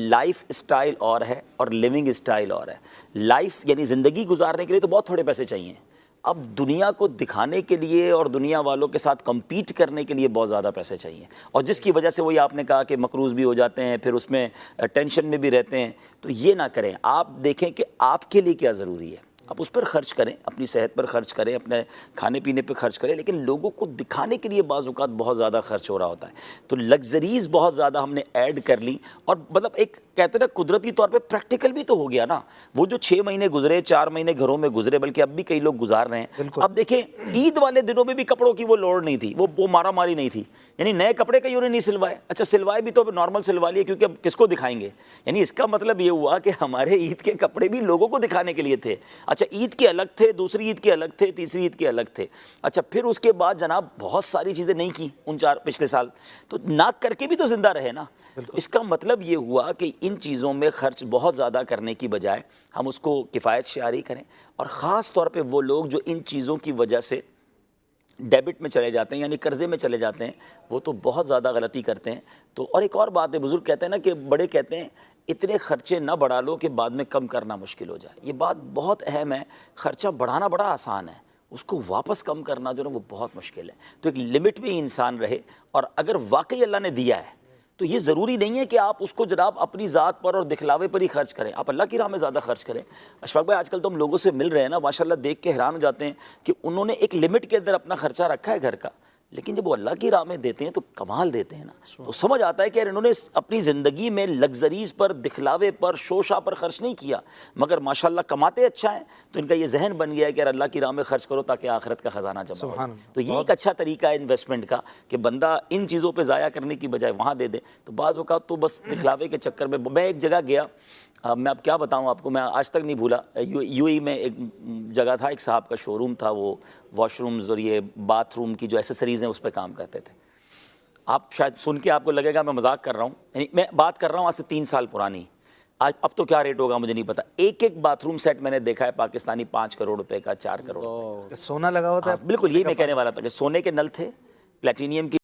Life style اور ہے اور لیونگ اسٹائل اور ہے. لائف یعنی زندگی گزارنے کے لیے تو بہت تھوڑے پیسے چاہیے. اب دنیا کو دکھانے کے لیے اور دنیا والوں کے ساتھ کمپیٹ کرنے کے لیے بہت زیادہ پیسے چاہیے, اور جس کی وجہ سے وہی آپ نے کہا کہ مقروض بھی ہو جاتے ہیں, پھر اس میں ٹینشن میں بھی رہتے ہیں. تو یہ نہ کریں. آپ دیکھیں کہ آپ کے لیے کیا ضروری ہے, آپ اس پر خرچ کریں, اپنی صحت پر خرچ کریں, اپنے کھانے پینے پہ خرچ کریں, لیکن لوگوں کو دکھانے کے لیے بعض اوقات بہت زیادہ خرچ ہو رہا ہوتا ہے. تو لگژریز بہت زیادہ ہم نے ایڈ کر لی, اور مطلب ایک کہتے ہیں نا قدرتی طور پہ پریکٹیکل بھی تو ہو گیا نا. وہ جو 6 مہینے گزرے, 4 مہینے گھروں میں گزرے, بلکہ اب بھی کئی لوگ گزار رہے ہیں. اب دیکھیں عید والے دنوں میں بھی کپڑوں کی وہ لوڑ نہیں تھی, وہ مارا ماری نہیں تھی, یعنی نئے کپڑے کئیوں نے نہیں سلوائے. اچھا سلوائے بھی تو نارمل سلوا لیے, کیونکہ اب کس کو دکھائیں گے. یعنی اس کا مطلب یہ ہوا کہ ہمارے عید کے کپڑے بھی لوگوں کو دکھانے کے لیے تھے. اچھا عید کے الگ تھے, دوسری عید کے الگ تھے, تیسری عید کے الگ تھے. اچھا پھر اس کے بعد جناب بہت ساری چیزیں نہیں کی ان 4 پچھلے سال, تو نہ کر کے بھی تو زندہ رہے نا. اس کا مطلب یہ ہوا کہ ان چیزوں میں خرچ بہت زیادہ کرنے کی بجائے ہم اس کو کفایت شعاری کریں, اور خاص طور پہ وہ لوگ جو ان چیزوں کی وجہ سے ڈیبٹ میں چلے جاتے ہیں, یعنی قرضے میں چلے جاتے ہیں, وہ تو بہت زیادہ غلطی کرتے ہیں. تو اور ایک اور بات ہے, بزرگ کہتے ہیں نا کہ بڑے کہتے ہیں اتنے خرچے نہ بڑھا لو کہ بعد میں کم کرنا مشکل ہو جائے. یہ بات بہت اہم ہے. خرچہ بڑھانا بڑا آسان ہے, اس کو واپس کم کرنا جو ہے وہ بہت مشکل ہے. تو ایک لمٹ میں انسان رہے, اور اگر واقعی اللہ نے دیا ہے تو یہ ضروری نہیں ہے کہ آپ اس کو جناب اپنی ذات پر اور دکھلاوے پر ہی خرچ کریں, آپ اللہ کی راہ میں زیادہ خرچ کریں. اشفاق بھائی آج کل تو ہم لوگوں سے مل رہے ہیں نا, ماشاءاللہ دیکھ کے حیران ہو جاتے ہیں کہ انہوں نے ایک لمٹ کے اندر اپنا خرچہ رکھا ہے گھر کا, لیکن جب وہ اللہ کی راہ میں دیتے ہیں تو کمال دیتے ہیں نا. تو سمجھ آتا ہے کہ انہوں نے اپنی زندگی میں لگژریز پر, دکھلاوے پر, شوشہ پر خرچ نہیں کیا, مگر ماشاءاللہ کماتے اچھا ہیں. تو ان کا یہ ذہن بن گیا ہے کہ اللہ کی راہ میں خرچ کرو تاکہ آخرت کا خزانہ جمع ہو. تو یہ ایک اچھا طریقہ ہے انویسٹمنٹ کا کہ بندہ ان چیزوں پہ ضائع کرنے کی بجائے وہاں دے دے. تو بعض اوقات تو بس دکھلاوے کے چکر میں ایک جگہ گیا, میں اب کیا بتاؤں آپ کو, میں آج تک نہیں بھولا. یو ای میں ایک جگہ تھا, ایک صاحب کا شو روم تھا, وہ واش رومز اور یہ باتھ روم کی جو ایسیسریز ہیں اس پہ کام کرتے تھے. آپ شاید سن کے آپ کو لگے گا میں مذاق کر رہا ہوں, یعنی میں بات کر رہا ہوں آج سے 3 سال پرانی. آج اب تو کیا ریٹ ہوگا مجھے نہیں پتا. ایک باتھ روم سیٹ میں نے دیکھا ہے پاکستانی 5 کروڑ روپے کا, 4 کروڑ روپے کا. سونا لگا ہوا تھا. بالکل یہی میں کہنے والا تھا کہ سونے کے نل تھے, پلیٹینیم کی